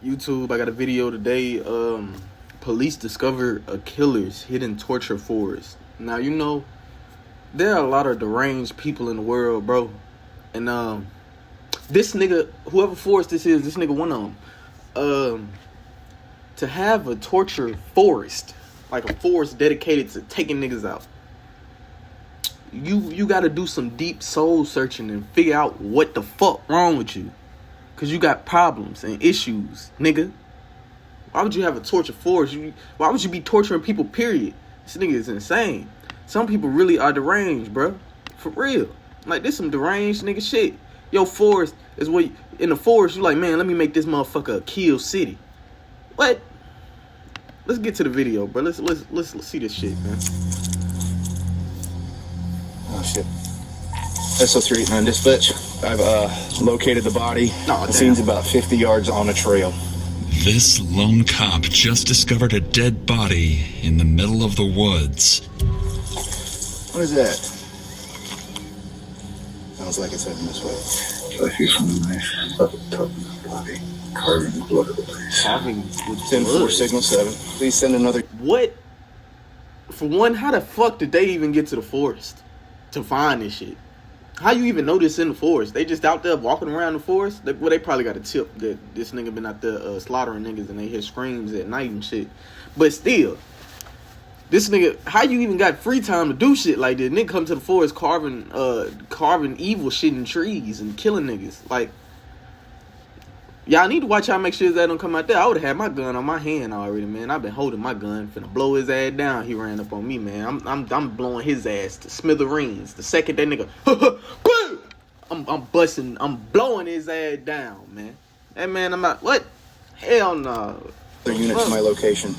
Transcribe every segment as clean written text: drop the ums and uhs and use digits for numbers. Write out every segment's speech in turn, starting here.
YouTube, I got a video today. Police discovered a killer's hidden torture forest. Now, you know, there are a lot of deranged people in the world, bro. And this nigga, whoever forest this is, this nigga one of them. To have a torture forest, like a forest dedicated to taking niggas out, you got to do some deep soul searching and figure out what the fuck wrong with you. Because you got problems and issues, nigga. Why would you have a torture force? Why would you be torturing people, period? This nigga is insane. Some people really are deranged, bro. For real. Like, this some deranged nigga shit. Your forest is what... In the forest, you like, man, let me make this motherfucker a kill city. What? Let's get to the video, bro. Let's see this shit, man. Oh, shit. SO389 dispatch. I've located the body. The scene's about 50 yards on a trail. This lone cop just discovered a dead body in the middle of the woods. What is that? Sounds like it's heading this way. 5 feet from the knife, up top of the body, carving the blood of the place. Carving with 10-4, signal 7. Please send another. What? For one, how the fuck did they even get to the forest to find this shit? How you even know this in the forest? They just out there walking around the forest? Well, they probably got a tip that this nigga been out there slaughtering niggas and they hear screams at night and shit. But still, this nigga, how you even got free time to do shit like this? Nigga come to the forest carving evil shit in trees and killing niggas. Like, y'all need to watch out, make sure that don't come out there. I would have had my gun on my hand already, man. I've been holding my gun, finna blow his ass down. He ran up on me, man. I'm blowing his ass to smithereens. The second that nigga, I'm blowing his ass down, man. Hey, man, I'm not, what? Hell no. Their unit to my location.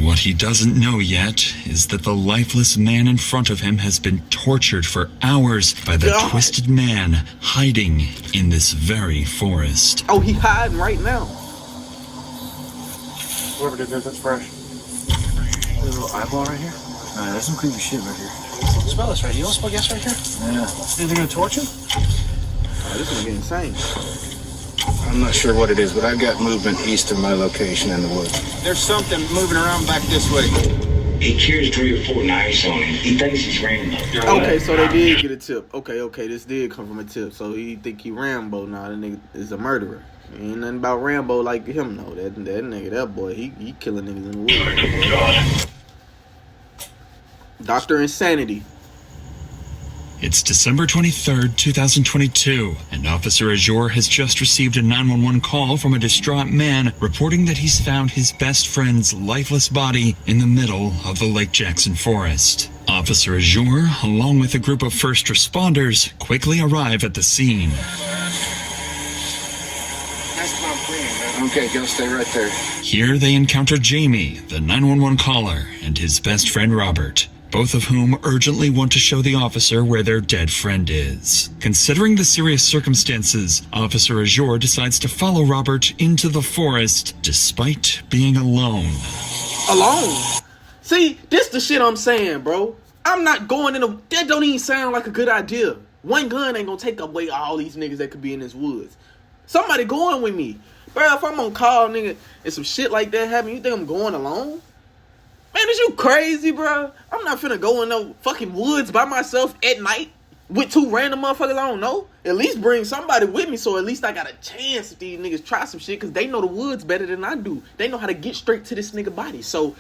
What he doesn't know yet is that the lifeless man in front of him has been tortured for hours by the twisted man hiding in this very forest. Oh, he hiding right now. Whoever did this, that's fresh. There's a little eyeball right here. There's some creepy shit right here. Smell this right here. You don't smell gas right here? Yeah. Think they're gonna torch him? Oh, this is getting insane. I'm not sure what it is, but I've got movement east of my location in the woods. There's something moving around back this way. He carries 3 or 4 knives on him. He thinks he's Rambo. Okay, so they did get a tip. Okay, this did come from a tip. So he think he Rambo now. That nigga is a murderer. Ain't nothing about Rambo like him, though. That nigga, that boy, he killing niggas in the woods. Dr. Insanity. It's December 23rd, 2022, and Officer Azure has just received a 911 call from a distraught man reporting that he's found his best friend's lifeless body in the middle of the Lake Jackson forest. Officer Azure, along with a group of first responders, quickly arrive at the scene. Okay, go stay right there. Here they encounter Jamie, the 911 caller, and his best friend Robert, both of whom urgently want to show the officer where their dead friend is. Considering the serious circumstances, Officer Azure decides to follow Robert into the forest despite being alone. Alone? See, this the shit I'm saying, bro. I'm not going in a... That don't even sound like a good idea. One gun ain't gonna take away all these niggas that could be in this woods. Somebody going with me. Bro, if I'm on call, nigga, and some shit like that happen, you think I'm going alone? Man, is you crazy, bro? I'm not finna go in no fucking woods by myself at night with 2 random motherfuckers I don't know. At least bring somebody with me so at least I got a chance if these niggas try some shit, because they know the woods better than I do. They know how to get straight to this nigga body. So,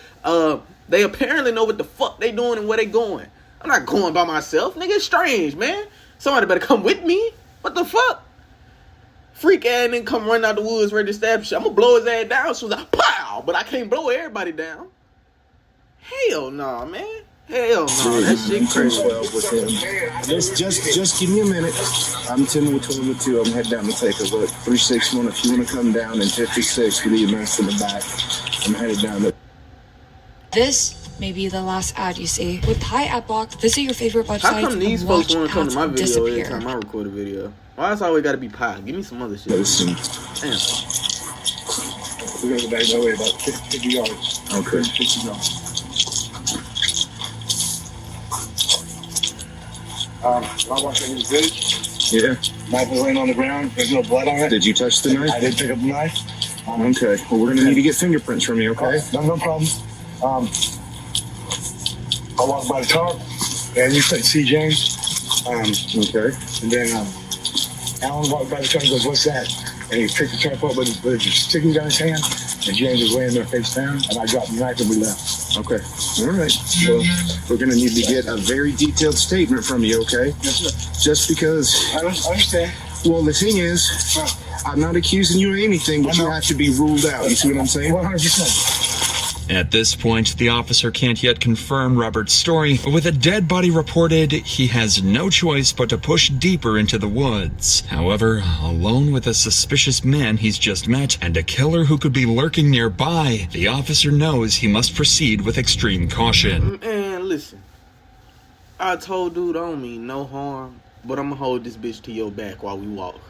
they apparently know what the fuck they doing and where they going. I'm not going by myself. Nigga, it's strange, man. Somebody better come with me. What the fuck? Freak ass nigga come running out the woods ready to stab shit. I'm gonna blow his ass down so that pow! But I can't blow everybody down. Hell no, man. Hell no. That shit crazy. With him. Just give me a minute. I'm 10-12 with 2. I'm heading down to take a look. 361 if you want to come down, and 56 with the mess in the back. I'm headed down to... This may be the last ad you see. With Hi Adblock, visit your favorite websites. How come these folks want to come to my video disappear. every time I record a video? Why it's always gotta be pie? Give me some other shit. Listen. Damn. We're gonna go back that way about 50 yards. Okay. 50 yards. My watch on his good. Yeah. Knife was laying on the ground. There's no blood on it. Did you touch the knife? I did pick up the knife. Okay. Well, we're gonna need to get fingerprints from you. Okay. No problem. I walked by the tarp, and you said see James. Okay. And then Alan walked by the tarp and goes, "What's that?" And he picked the tarp up with his sticky down his hand, and James was laying there face down, and I dropped the knife and we left. Okay. All right. So we're gonna need to get a very detailed statement from you. Okay. Yes, sir. Just because. I understand. Well, the thing is, I'm not accusing you of anything, but you have to be ruled out. You see what I'm saying? 100%. At this point, the officer can't yet confirm Robert's story, but with a dead body reported, he has no choice but to push deeper into the woods. However, alone with a suspicious man he's just met and a killer who could be lurking nearby, the officer knows he must proceed with extreme caution. Man, listen. I told dude I don't mean no harm, but I'm gonna hold this bitch to your back while we walk.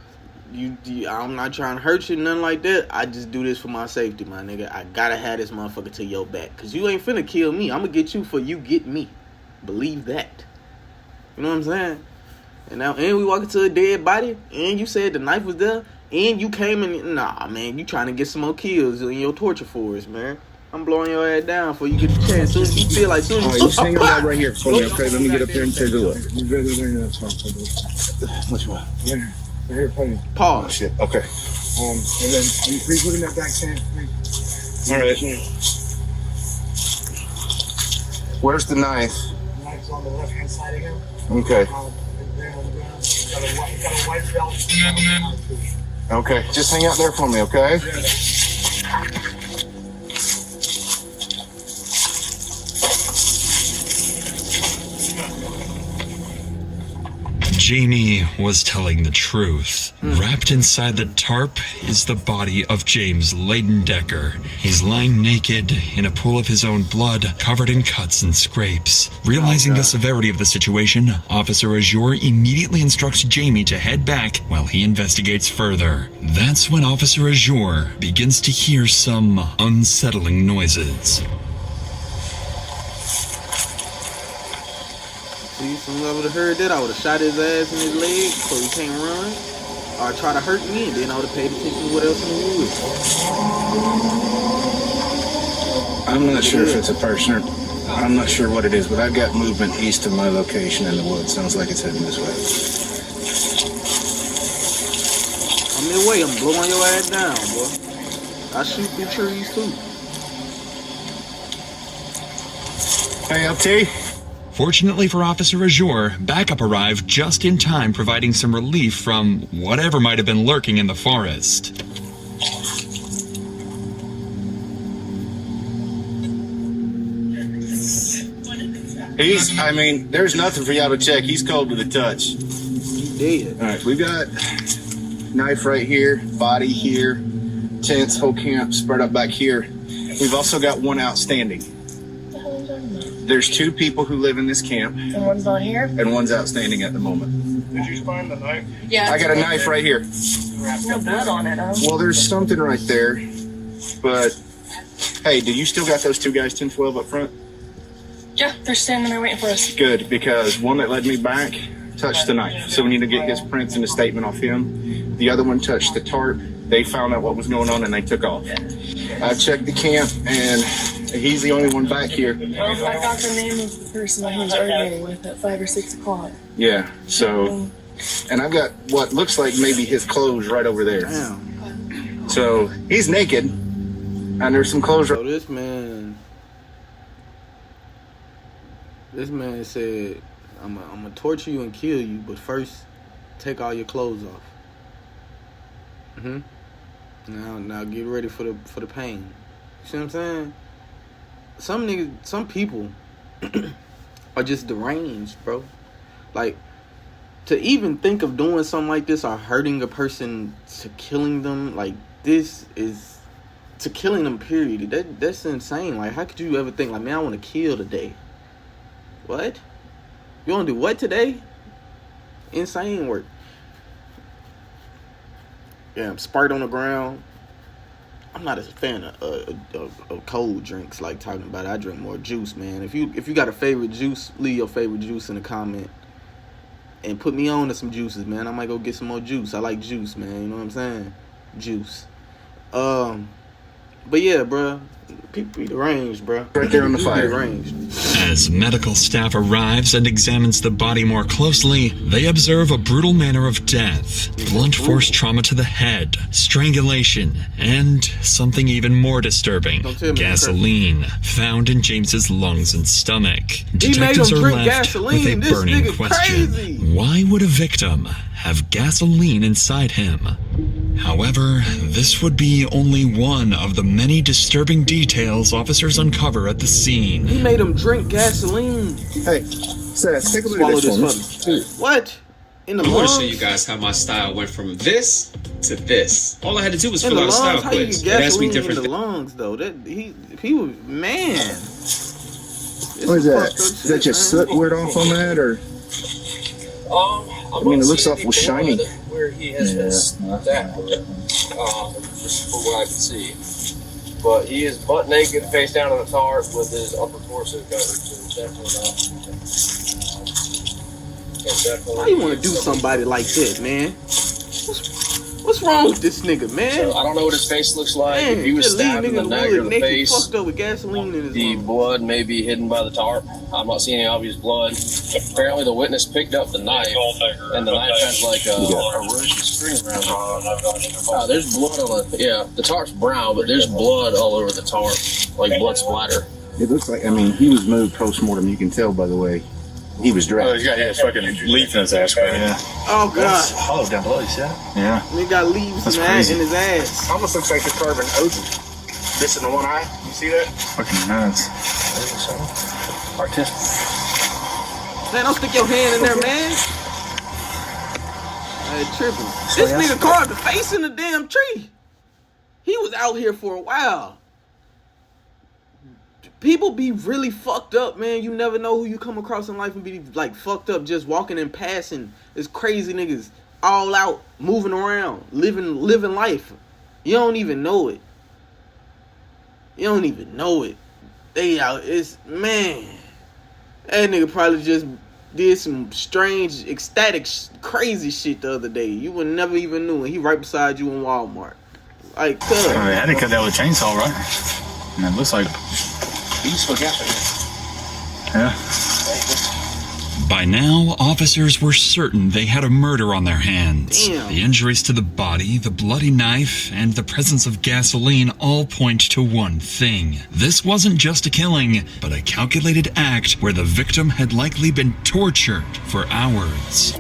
I'm not trying to hurt you, nothing like that. I just do this for my safety, my nigga. I gotta have this motherfucker to your back. Cause you ain't finna kill me. I'm gonna get you for you get me. Believe that. You know what I'm saying? And we walk into a dead body, and you said the knife was there, and you came in. Nah, man, you trying to get some more kills in your torture force, man. I'm blowing your ass down before you get the chance. Soon as you feel like soon as you... Just hang on that right here for me, okay? Let me get up there and take a look. Which one? Yeah. Right here, please. Pause. Shit. Okay. And then please look in that back stand, please. All right. Where's the knife? The knife's on the left-hand side again. Okay. And then on the ground, got a white belt. Okay. Just hang out there for me, okay? Jamie was telling the truth. Wrapped inside the tarp is the body of James Decker. He's lying naked in a pool of his own blood, covered in cuts and scrapes. Realizing the severity of the situation, Officer Azure immediately instructs Jamie to head back while he investigates further. That's when Officer Azure begins to hear some unsettling noises. See, as soon as I would have heard that, I would have shot his ass in his leg so he can't run. Or try to hurt me, and then I would have paid attention to what else in the woods. I'm not sure if it's a person or I'm not sure what it is, but I've got movement east of my location in the woods. Sounds like it's heading this way. I'm in the way. I'm blowing your ass down, boy. I shoot through trees, too. Hey, LT. Fortunately for Officer Azure, backup arrived just in time, providing some relief from whatever might have been lurking in the forest. There's nothing for y'all to check. He's cold to the touch. He dead. All right, we've got knife right here, body here, tents, whole camp spread up back here. We've also got one outstanding. There's two people who live in this camp. And one's not here? And one's outstanding at the moment. Did you find the knife? Yeah. I got a knife right here. There's no blood on it, huh? Well, there's something right there. But, hey, do you still got those two guys 10-12 up front? Yeah, they're standing there waiting for us. Good, because one that led me back touched the knife. So we need to get his prints and a statement off him. The other one touched the tarp. They found out what was going on and they took off. I checked the camp and he's the only one back here. Well, I got the name of the person that he was arguing with at 5 or 6 o'clock. Yeah, so, and I've got what looks like maybe his clothes right over there. Damn. So he's naked and there's some clothes right. So this man said, I'm gonna torture you and kill you, but first, take all your clothes off. Now get ready for the pain. You see what I'm saying? Some people are just deranged, bro. Like, to even think of doing something like this or hurting a person to killing them, like, this is to killing them, period. That's insane. Like, how could you ever think, like, man, I want to kill today? What? You want to do what today? Insane work. Yeah, Sprite on the ground. I'm not a fan of cold drinks, like talking about it. I drink more juice, man. If you got a favorite juice, leave your favorite juice in the comment and put me on to some juices, man. I might go get some more juice. I like juice, man. You know what I'm saying? Juice. But yeah, bruh. People be deranged, bruh. Right there on the fire. Deranged. As medical staff arrives and examines the body more closely, they observe a brutal manner of death. Blunt force trauma to the head, strangulation, and something even more disturbing, gasoline, found in James's lungs and stomach. Detectives are left with a burning question. Crazy. Why would a victim have gasoline inside him? However, this would be only one of the many disturbing details officers uncover at the scene. He made him drink gasoline. Hey, Seth, take a look Swallow at this this one. What? In the I want lungs? to show you guys how my style went from this to this. All I had to do was In fill the out a style lungs? How you quiz. get It asked me gasoline in different the things. lungs, though? That he was, man. What is that? Is that just soot word off on that, or? I mean, it looks awful shiny. Where he has been stabbed, just from what I can see. But he is butt naked, face down on a tarp with his upper torso covered, so definitely not. Why you want to do somebody like that, man? What's wrong with this nigga, man? So I don't know what his face looks like. Man, If he was just leave stabbed in the niggas neck or the naked, face, fucked up with gasoline in his the lungs. blood may be hidden by the tarp. I'm not seeing any obvious blood. Apparently, the witness picked up the knife, and the knife has like a Russian string around it. There's blood on it. Yeah, the tarp's brown, but there's blood all over the tarp, like blood splatter. It looks like, I mean, he was moved post-mortem. You can tell by the way he was dressed. Oh, he's got his fucking leaf in his ass, man. Yeah. Oh god, Hollow down below, you see that? Yeah. he got leaves That's in crazy. his ass. Almost looks like the carbon ocean. This in the one eye. You see that? Fucking nuts. Artistic. Man, don't stick your hand in there, man. Hey, tripping. This nigga carved the face in the damn tree. He was out here for a while. People be really fucked up, man. You never know who you come across in life and be like fucked up just walking and passing. It's crazy niggas all out, moving around, living life. You don't even know it. You don't even know it. They out, it's, man. That nigga probably just did some strange, ecstatic, crazy shit the other day. You would never even knew it. He right beside you in Walmart. Like, cuz. They had to cut that with a chainsaw, right? And it looks like, yeah. By now, officers were certain they had a murder on their hands. Damn. The injuries to the body, the bloody knife, and the presence of gasoline all point to one thing. This wasn't just a killing, but a calculated act where the victim had likely been tortured for hours.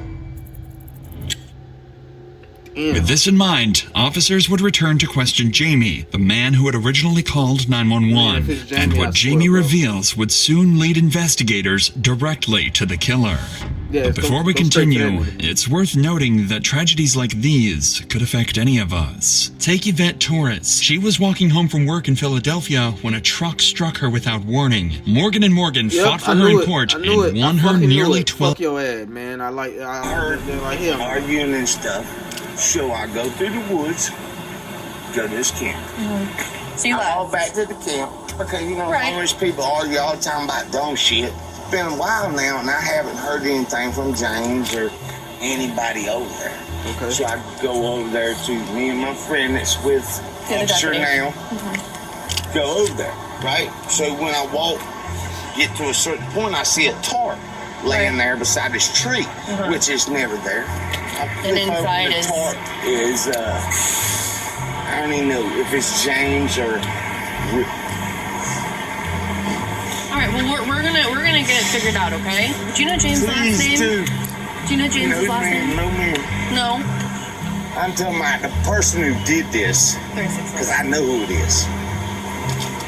With this in mind, officers would return to question Jamie, the man who had originally called 911, and what Jamie reveals would soon lead investigators directly to the killer. But before we continue, it's worth noting that tragedies like these could affect any of us. Take Yvette Torres. She was walking home from work in Philadelphia when a truck struck her without warning. Morgan & Morgan fought for her in court and won her nearly 12... Fuck your ad, man. I like him. Arguing and stuff. So I go through the woods, go to this camp. So you I left. go back to the camp because, you know, Right. homeless people argue all the time about dumb shit. It's been a while now, and I haven't heard anything from James or anybody over there. Okay. So I go over there to me and my friend that's with The other Officer deputy. now. Go over there, right? So when I walk, get to a certain point, I see a tarp laying there beside this tree, which is never there. I And flip over inside the is- tarp is I don't even know if it's James or All right. Well, we're gonna get it figured out, okay? Do you know James' last please name? do. Do you know James' No last man, name? no man. No. I'm talking about the person who did this, 36. because I know who it is.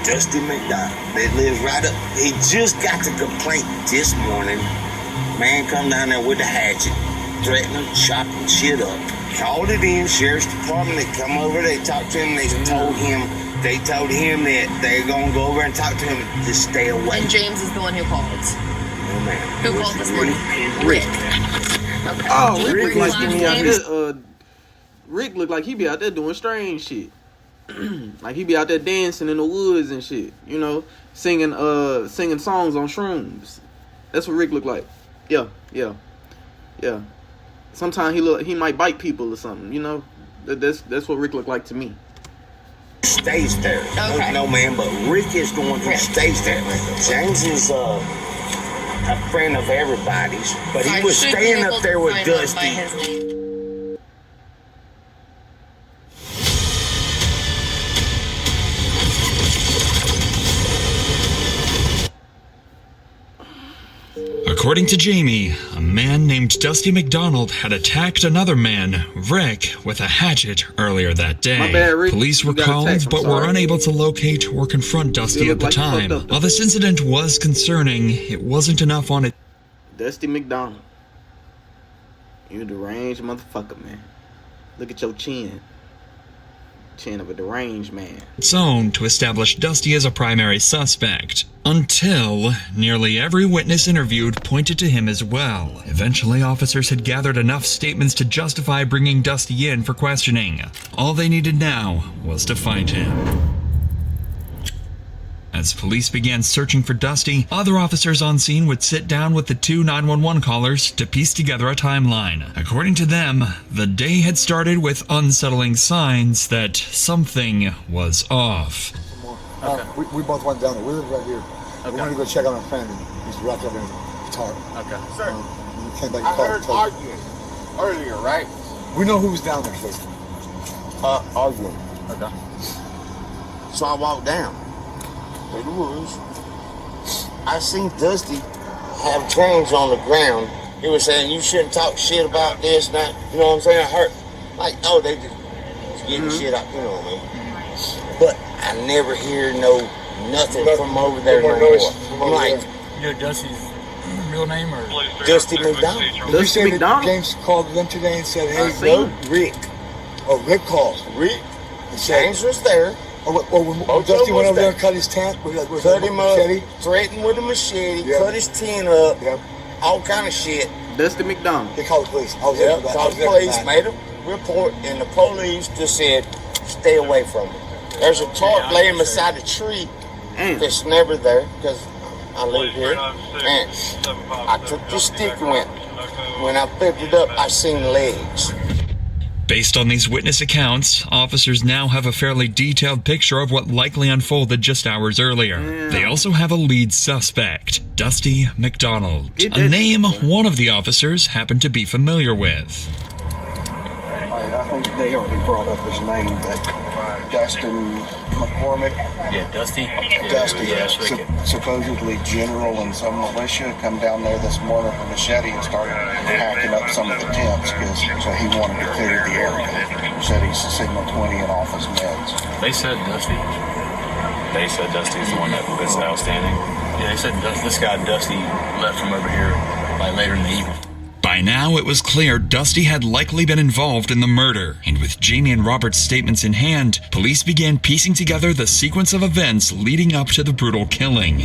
Dusty McDonald. That lives right up. He just got the complaint this morning. Man come down there with a hatchet, threatening, chopping shit up. Called it in, sheriff's department. They come over, they talked to him, they told him that they're gonna go over and talk to him to stay away. And James is the one who called. Oh man. Who called this morning? Rick. Okay. Oh, Rick Rick's looked like last he out name? there. Rick looked like he be out there doing strange shit. Like he be out there dancing in the woods and shit. You know, singing songs on shrooms. That's what Rick looked like. Yeah. Sometimes he might bite people or something. You know, that's what Rick looked like to me. stays there. Okay. No, man, but Rick is the one who stays there. James is a friend of everybody's, but he was staying up there with Dusty. According to Jamie, a man named Dusty McDonald had attacked another man, Rick, with a hatchet earlier that day. My bad, Rick. Police were You got called, attacked. I'm but were sorry. unable to locate or confront Dusty at the like you fucked time. up. While this incident was concerning, it wasn't enough on Dusty McDonald. You a deranged motherfucker, man. Look at your chin. Chin of a deranged man. its own to establish Dusty as a primary suspect. Until nearly every witness interviewed pointed to him as well. Eventually, officers had gathered enough statements to justify bringing Dusty in for questioning. All they needed now was to find him. As police began searching for Dusty, other officers on scene would sit down with the two 911 callers to piece together a timeline. According to them, the day had started with unsettling signs that something was off. We both went down there. We live right here. We wanted to go check on our friend. He's wrapped up in a tarp. Okay. Sir, We came back I and heard called. arguing earlier, right? We know who was down there, sir. Arguing. Okay. So I walked down through the woods. I seen Dusty have James on the ground. He was saying, you shouldn't talk shit about this, that. You know what I'm saying? I heard, like, oh, they just getting shit out, you know what I mean? But I never hear nothing from over there no more. I'm like, You know Dusty's real name or? Dusty McDonald. You said that McDonald? James called them today and said, hey, No, Rick. oh, Rick called. Rick. And said, James was there. when Dusty went over there and cut his tent with Cut him up, machete. threatened with a machete, Yeah. cut his tent up, Yep. all kind of shit. Dusty McDonald. They called the police. I was there Yep, for that. I called was the there for police, that. made a report, and the police just said, stay away from him. There's a tarp laying beside a tree Damn. that's never there, because I live here. And I took the stick and went. When I picked it up, I seen legs. Based on these witness accounts, officers now have a fairly detailed picture of what likely unfolded just hours earlier. Yeah. They also have a lead suspect, Dusty McDonald, Get a that name shit, boy. one of the officers happened to be familiar with. I think they already brought up his name, but Dustin McCormick. Yeah, Dusty. Dusty, Yeah, that's Ricky. supposedly general in some militia, come down there this morning with a machete and started hacking up some of the tents so he wanted to clear the area. Said he's signal 20 and off his meds. They said Dusty. They said Dusty's the one that's outstanding. Yeah, they said this guy Dusty left from over here like later in the evening. By now, it was clear Dusty had likely been involved in the murder, and with Jamie and Robert's statements in hand, police began piecing together the sequence of events leading up to the brutal killing.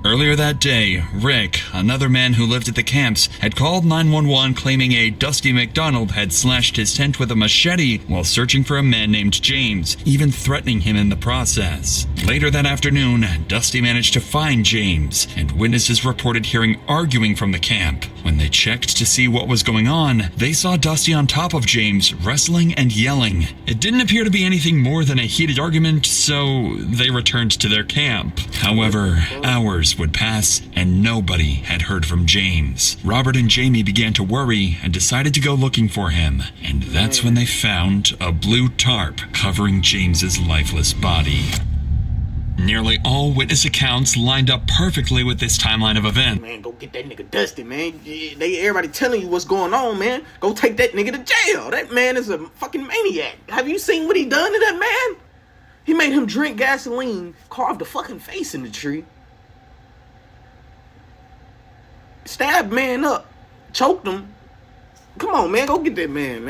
Earlier that day, Rick, another man who lived at the camps, had called 911 claiming a Dusty McDonald had slashed his tent with a machete while searching for a man named James, even threatening him in the process. Later that afternoon, Dusty managed to find James, and witnesses reported hearing arguing from the camp. When they checked to see what was going on, they saw Dusty on top of James, wrestling and yelling. It didn't appear to be anything more than a heated argument, so they returned to their camp. However, hours would pass, and nobody had heard from James. Robert and Jamie began to worry and decided to go looking for him, and that's when they found a blue tarp covering James's lifeless body. Nearly all witness accounts lined up perfectly with this timeline of events. Man, go get that nigga Dusty, man. Everybody telling you what's going on, man. Go take that nigga to jail. That man is a fucking maniac. Have you seen what he done to that man? He made him drink gasoline, carved a fucking face in the tree, stabbed man up, choked him. Come on, man. Go get that man.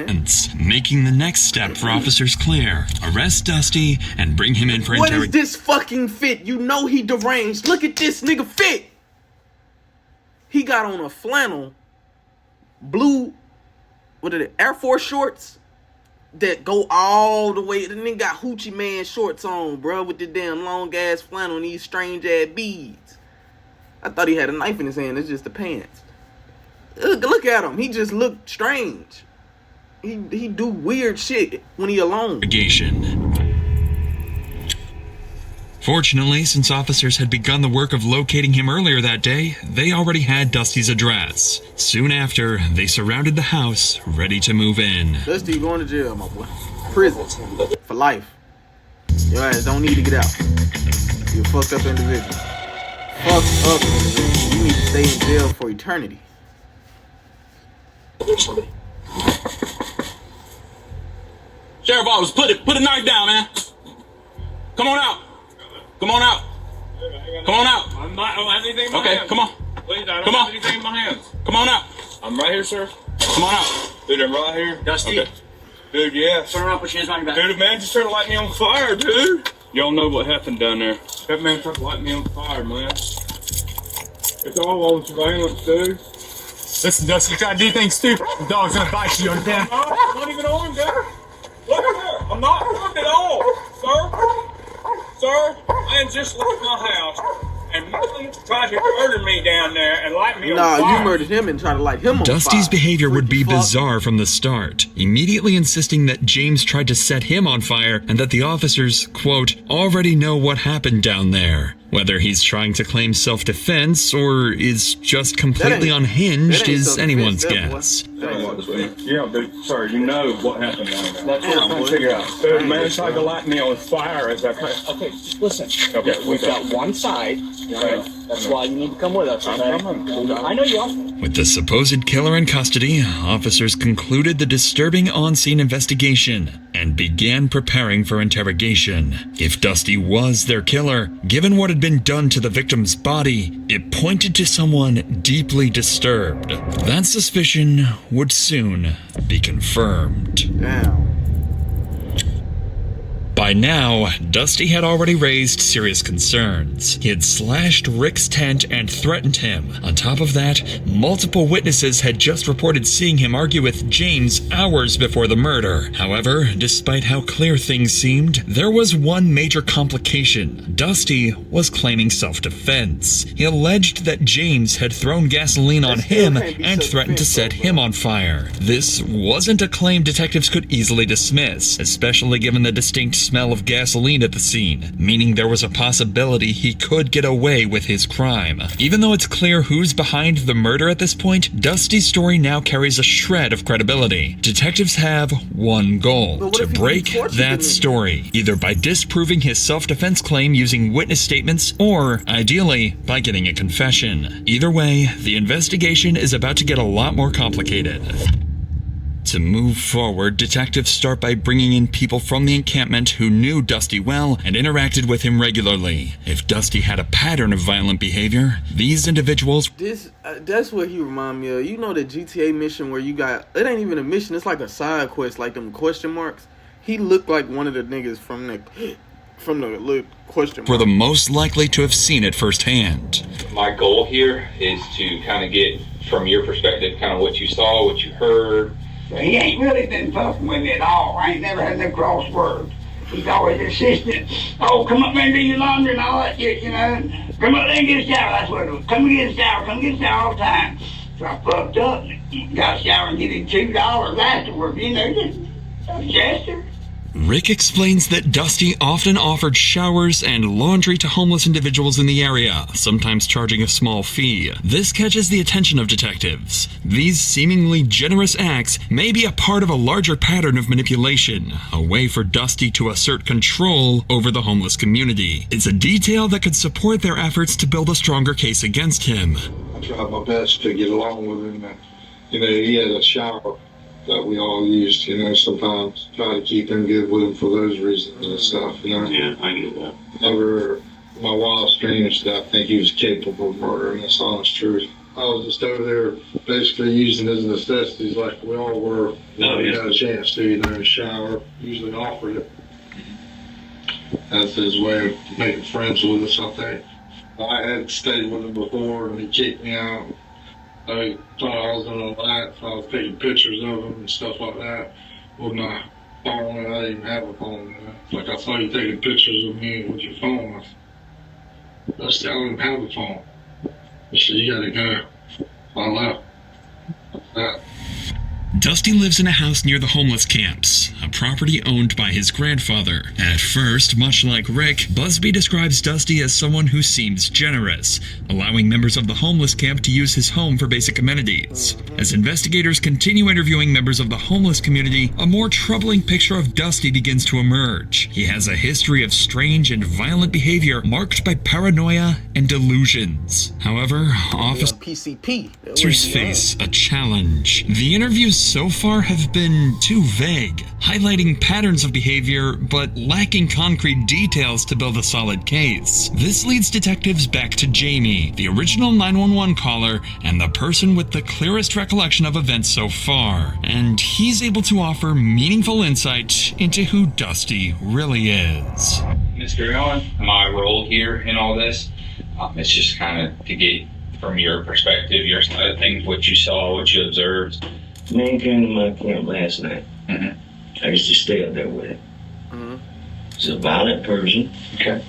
Making the next step for officers clear. Arrest Dusty and bring him in for What is interrogation. this fucking fit? You know he deranged. Look at this nigga fit. He got on a flannel, blue, Air Force shorts that go all the way. The nigga got Hoochie Man shorts on, bro, with the damn long ass flannel and these strange ass beads. I thought he had a knife in his hand. It's just the pants. Look at him. He just looked strange. He do weird shit when he alone. Fortunately, since officers had begun the work of locating him earlier that day, they already had Dusty's address. Soon after, they surrounded the house, ready to move in. Dusty, you going to jail, my boy. Prison. For life. Your ass don't need to get out. You're a fucked up individual. Fucked up individual. You need to stay in jail for eternity. Sheriff Office, put a knife down, man. Come on out. Come on out. Come on out. I don't have anything in my hands. Okay, come on. Please, I don't Come have on. anything in my hands. Come on out. I'm right here, sir. Come on out. Dude, I'm right here. Dusty. Okay. Dude, yeah. Turn around, put your hands on your back. Dude, the man just tried to light me on fire, dude. Y'all know what happened down there. That man tried to light me on fire, man. It's all on surveillance, dude. Listen, Dusty, you're trying to do things stupid. The dog's gonna bite you, understand? No, I'm not even armed, guy. Look at there. I'm not armed at all, sir. Sir, man just left my house and tried to murder me down there and light me on fire. Nah, you murdered him and tried to light him on fire. Dusty's behavior would be bizarre from the start, immediately insisting that James tried to set him on fire and that the officers, quote, already know what happened down there. Whether he's trying to claim self-defense or is just completely unhinged is anyone's guess. Yeah, dude, sir, you know what happened down there. That's what I'm trying to figure out. Dude, the man tried to light me on fire as I came. Okay, just listen. Okay, We've got one side. Right? That's why you need to come with us. Okay? I know you are. With the supposed killer in custody, officers concluded the disturbing on-scene investigation and began preparing for interrogation. If Dusty was their killer, given what had been done to the victim's body, it pointed to someone deeply disturbed. That suspicion would soon be confirmed. Damn. By now, Dusty had already raised serious concerns. He had slashed Rick's tent and threatened him. On top of that, multiple witnesses had just reported seeing him argue with James hours before the murder. However, despite how clear things seemed, there was one major complication. Dusty was claiming self-defense. He alleged that James had thrown gasoline on him and threatened to set him on fire. This wasn't a claim detectives could easily dismiss, especially given the distinct smell of gasoline at the scene, meaning there was a possibility he could get away with his crime. Even though it's clear who's behind the murder at this point, Dusty's story now carries a shred of credibility. Detectives have one goal: to break that story, either by disproving his self-defense claim using witness statements, or, ideally, by getting a confession. Either way, the investigation is about to get a lot more complicated. To move forward, detectives start by bringing in people from the encampment who knew Dusty well and interacted with him regularly. If Dusty had a pattern of violent behavior, these individuals... That's what he remind me of. You know the GTA mission where you got... It ain't even a mission, it's like a side quest, like them question marks. He looked like one of the niggas from the little question mark. Were the most likely to have seen it firsthand. My goal here is to kind of get, from your perspective, kind of what you saw, what you heard. He ain't really been fucking with me at all. I ain't never had no cross words. He's always insistent. Oh, come up there and do your laundry and all that shit, you know. Come up there and get a shower. That's what it was. Come and get a shower. Come get a shower all the time. So I fucked up and got a shower and get him $2 afterwards, you know, just a gesture. Rick explains that Dusty often offered showers and laundry to homeless individuals in the area, sometimes charging a small fee. This catches the attention of detectives. These seemingly generous acts may be a part of a larger pattern of manipulation, a way for Dusty to assert control over the homeless community. It's a detail that could support their efforts to build a stronger case against him. I tried my best to get along with him. You know, he had a shower that we all used, you know, sometimes try to keep him good with him for those reasons and stuff, you know. Yeah, I get that. Never, my wildest dreams that I think he was capable of murder, and that's honest truth. I was just over there basically using his necessities like we all were when we got a chance to, you know, shower, usually offered it. That's his way of making friends with us, I think. I had stayed with him before and he kicked me out. I thought I was in a light, so I was taking pictures of him and stuff like that with my phone, and I didn't even have a phone. Like, I saw you taking pictures of me with your phone. I said, I don't even have a phone. I said, you gotta go. I left. Like that. Dusty lives in a house near the homeless camps, a property owned by his grandfather. At first, much like Rick, Busby describes Dusty as someone who seems generous, allowing members of the homeless camp to use his home for basic amenities. As investigators continue interviewing members of the homeless community, a more troubling picture of Dusty begins to emerge. He has a history of strange and violent behavior marked by paranoia and delusions. However, officers face a challenge. The interviews so far have been too vague, highlighting patterns of behavior but lacking concrete details to build a solid case. This leads detectives back to Jamie, the original 911 caller and the person with the clearest recollection of events so far, and he's able to offer meaningful insight into who Dusty really is. Mr. Allen, my role here in all this, it's just kind of to get from your perspective, your side of things, what you saw, what you observed. Man came to my camp last night. I used to stay up there with him. He's a violent person. Okay.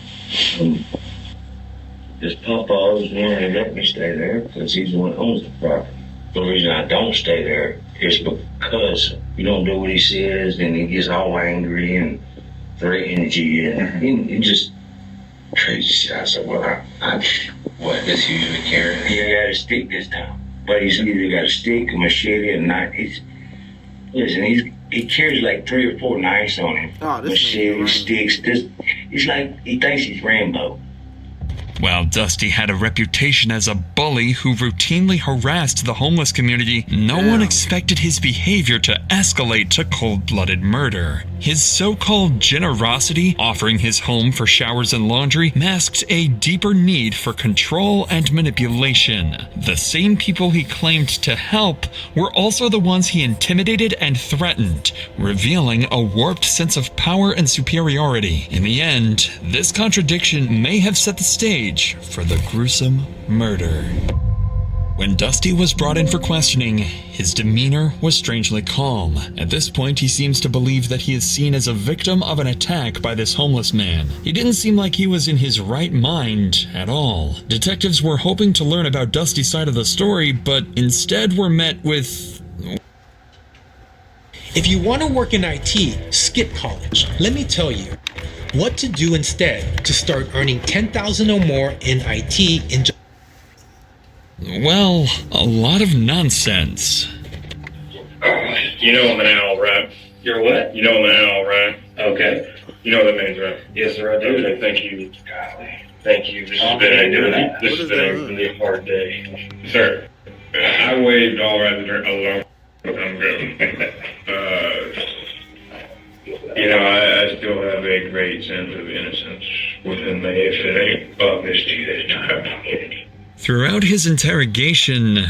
This Papa was the one that let me stay there because he's the one that owns the property. The reason I don't stay there is because you don't do what he says, then he gets all angry and threatens you, and he just crazy shit. I said, well, what does he usually carry? He got a stick this time. But he's either got a stick, a machete, or a knife. He carries like 3 or 4 knives on him. Machete, sticks. He's like, he thinks he's Rambo. While Dusty had a reputation as a bully who routinely harassed the homeless community, no one expected his behavior to escalate to cold-blooded murder. His so-called generosity, offering his home for showers and laundry, masked a deeper need for control and manipulation. The same people he claimed to help were also the ones he intimidated and threatened, revealing a warped sense of power and superiority. In the end, this contradiction may have set the stage for the gruesome murder. When Dusty was brought in for questioning, his demeanor was strangely calm. At this point, he seems to believe that he is seen as a victim of an attack by this homeless man. He didn't seem like he was in his right mind at all. Detectives were hoping to learn about Dusty's side of the story, but instead were met with... If you want to work in IT, skip college. Let me tell you what to do instead to start earning $10,000 or more in IT in well, a lot of nonsense. You know I'm an owl, right? You're what? You know I'm an owl, right? Okay. You know what that means, right? Yes, sir, I do. Okay, thank you. Golly. Thank you. This has been a really hard day. Sir, I waved all right a long time ago. I still have a great sense of innocence within me if it ain't obvious to you this time. Throughout his interrogation,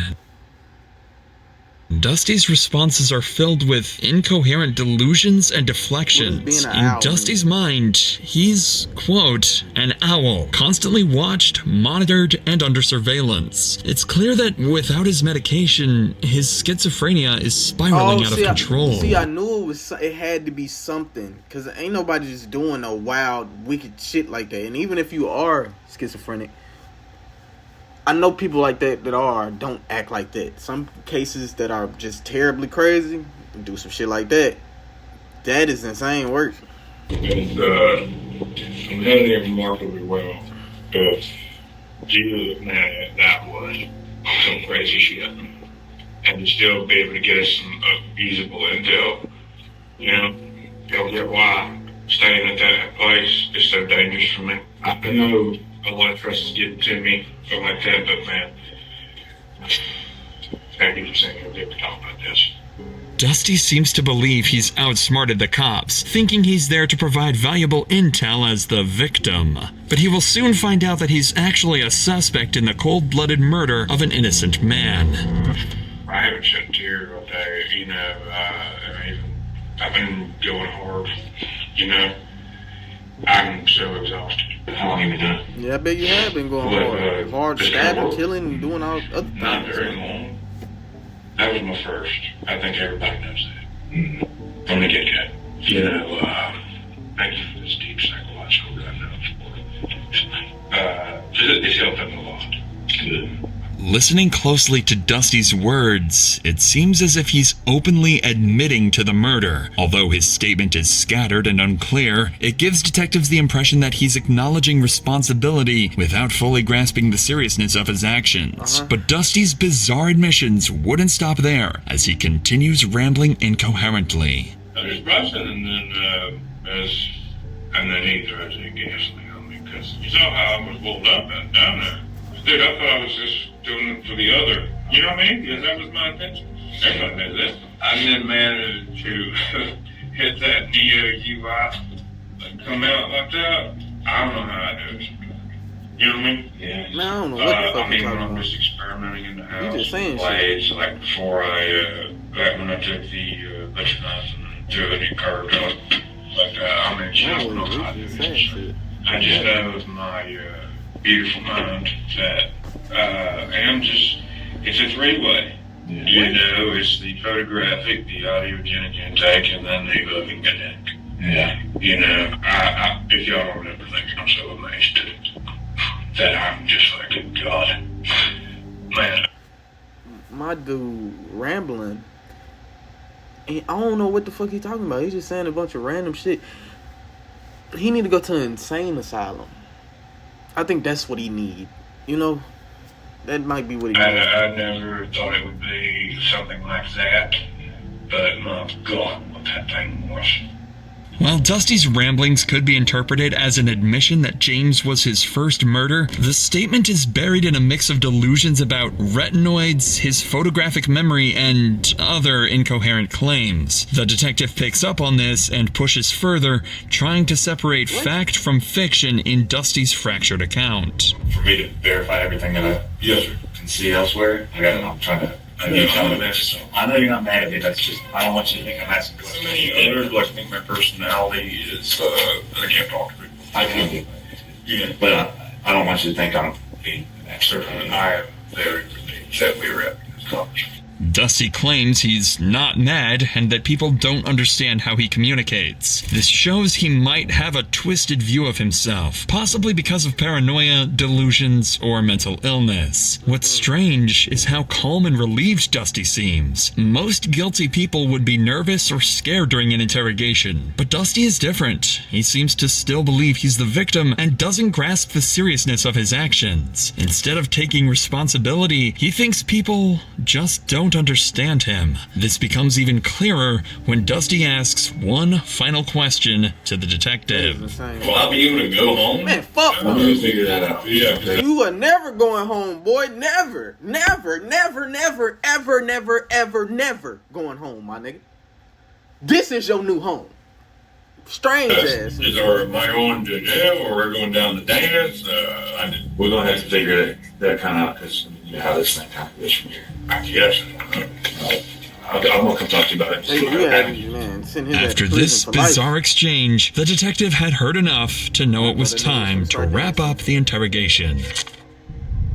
Dusty's responses are filled with incoherent delusions and deflections. In Dusty's mind, he's, quote, an owl, constantly watched, monitored, and under surveillance. It's clear that without his medication, his schizophrenia is spiraling out of control. I knew it had to be something, because ain't nobody just doing no wild, wicked shit like that. And even if you are schizophrenic, I know people like that don't act like that. Some cases that are just terribly crazy do some shit like that. That is insane work. And I'm handling remarkably well. Due to that was some crazy shit. And to still be able to get us some usable intel. You'll get why staying at that place is so dangerous for me. I know a lot of trust is getting to me from like that, but man, thank you for saying you'll get to talk about this. Dusty seems to believe he's outsmarted the cops, thinking he's there to provide valuable intel as the victim. But he will soon find out that he's actually a suspect in the cold-blooded murder of an innocent man. I haven't shed a tear all day, I've been going hard, I'm so exhausted. How long have you been doing? Yeah, I bet you have been going hard stabbing, killing, and doing all other things. Not very long. That was my first. I think everybody knows that. From the get-go. Thank you for this deep psychological diagnosis. It's helped them a lot. Good. listening closely to Dusty's words, it seems as if he's openly admitting to the murder. Although his statement is scattered and unclear, it gives detectives the impression that he's acknowledging responsibility without fully grasping the seriousness of his actions. But Dusty's bizarre admissions wouldn't stop there, as he continues rambling incoherently. I was busting, and then he tried to gasoline on me, because you saw how I was rolled up and down there. Dude, I thought I was just doing it for the other. You know what I mean? Because that was my intention. Everybody knows this. I didn't manage to hit that DOUI and come out like that. I don't know how I do it. You know what I mean? Yeah. Man, I don't know what the fuck I mean, you're when talking I'm about. just experimenting in the house. You just saying shit. Like before back when I took the butcher knife and threw the new curve on. Like that. I mean, shit, I don't know how I do it. I just have my beautiful mind that I'm just, it's a three-way. Yeah. You know, it's the photographic, the audiogenic intake, and then the living intake. Yeah. You know, I if y'all don't ever think I'm so amazed that I'm just like, God, man. My dude rambling. And I don't know what the fuck he talking about. He's just saying a bunch of random shit. He need to go to an insane asylum. I think that's what he need. You know, that might be what he needs. I never thought it would be something like that, but my God, what that thing was. While Dusty's ramblings could be interpreted as an admission that James was his first murder, the statement is buried in a mix of delusions about retinoids, his photographic memory, and other incoherent claims. The detective picks up on this and pushes further, trying to separate fact from fiction in Dusty's fractured account. For me to verify everything that I can see elsewhere, I'm trying to... I know you're not mad at me, that's just, I don't want you to think I'm asking questions. I think my personality is, I can't talk to people. I can't do that. Yeah. But I don't want you to think I'm being an expert. I am very relieved that we were at this conversation. Dusty claims he's not mad and that people don't understand how he communicates. This shows he might have a twisted view of himself, possibly because of paranoia, delusions, or mental illness. What's strange is how calm and relieved Dusty seems. Most guilty people would be nervous or scared during an interrogation, but Dusty is different. He seems to still believe he's the victim and doesn't grasp the seriousness of his actions. Instead of taking responsibility, he thinks people just don't understand him. This becomes even clearer when Dusty asks one final question to the detective. Will I be able to go home? Man, fuck I'm gonna figure that out. Yeah. You are never going home, boy. Never. Never, never, never, ever, never, ever, never going home, my nigga. This is your new home. Strange ass. Or am I going to jail, or we're going down to dance? We're going to have to figure that kind of out, because you know how this thing kind of goes from here. I guess. I'm going to come talk to you about it. After this bizarre exchange, the detective had heard enough to know it was time to wrap up the interrogation.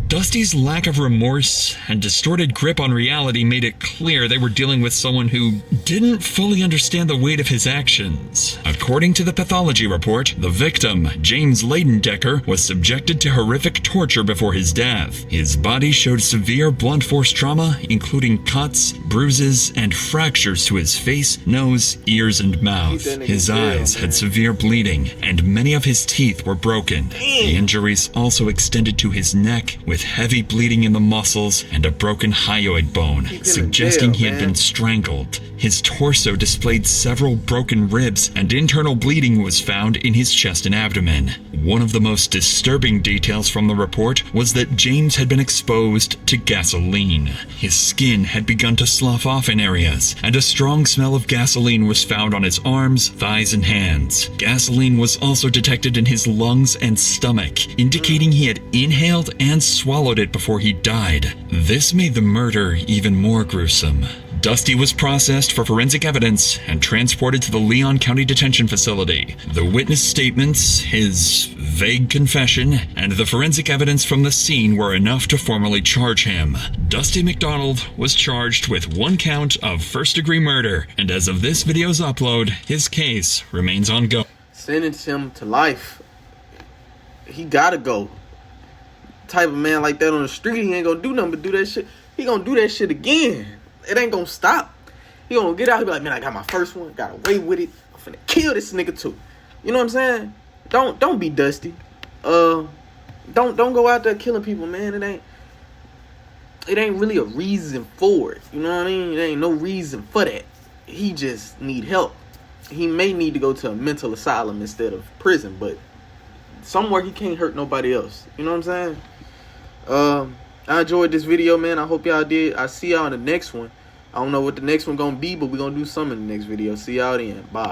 Dusty's lack of remorse and distorted grip on reality made it clear they were dealing with someone who didn't fully understand the weight of his actions. According to the pathology report, the victim, James Leidendecker, was subjected to horrific torture before his death. His body showed severe blunt force trauma, including cuts, bruises, and fractures to his face, nose, ears, and mouth. His eyes had severe bleeding, and many of his teeth were broken. The injuries also extended to his neck, with heavy bleeding in the muscles and a broken hyoid bone, suggesting he had been strangled. His torso displayed several broken ribs, and internal bleeding was found in his chest and abdomen. One of the most disturbing details from the report was that James had been exposed to gasoline. His skin had begun to slough off in areas, and a strong smell of gasoline was found on his arms, thighs, and hands. Gasoline was also detected in his lungs and stomach, indicating he had inhaled and swallowed it before he died. This made the murder even more gruesome. Dusty was processed for forensic evidence and transported to the Leon County Detention Facility. The witness statements, his vague confession, and the forensic evidence from the scene were enough to formally charge him. Dusty McDonald was charged with 1 count of first-degree murder, and as of this video's upload, his case remains ongoing. Sentence him to life. He gotta go. type of man like that on the street, he ain't gonna do nothing but do that shit. He gonna do that shit again. It ain't gonna stop. He gonna get out and be like, man, I got my first one, got away with it. I'm finna kill this nigga too. You know what I'm saying? Don't be dusty. Don't go out there killing people, man. It ain't really a reason for it. You know what I mean? There ain't no reason for that. He just need help. He may need to go to a mental asylum instead of prison, but somewhere he can't hurt nobody else. You know what I'm saying? I enjoyed this video, man. I hope y'all did. I see y'all in the next one. I don't know what the next one gonna be, but we're gonna do something in the next video. See y'all then. Bye.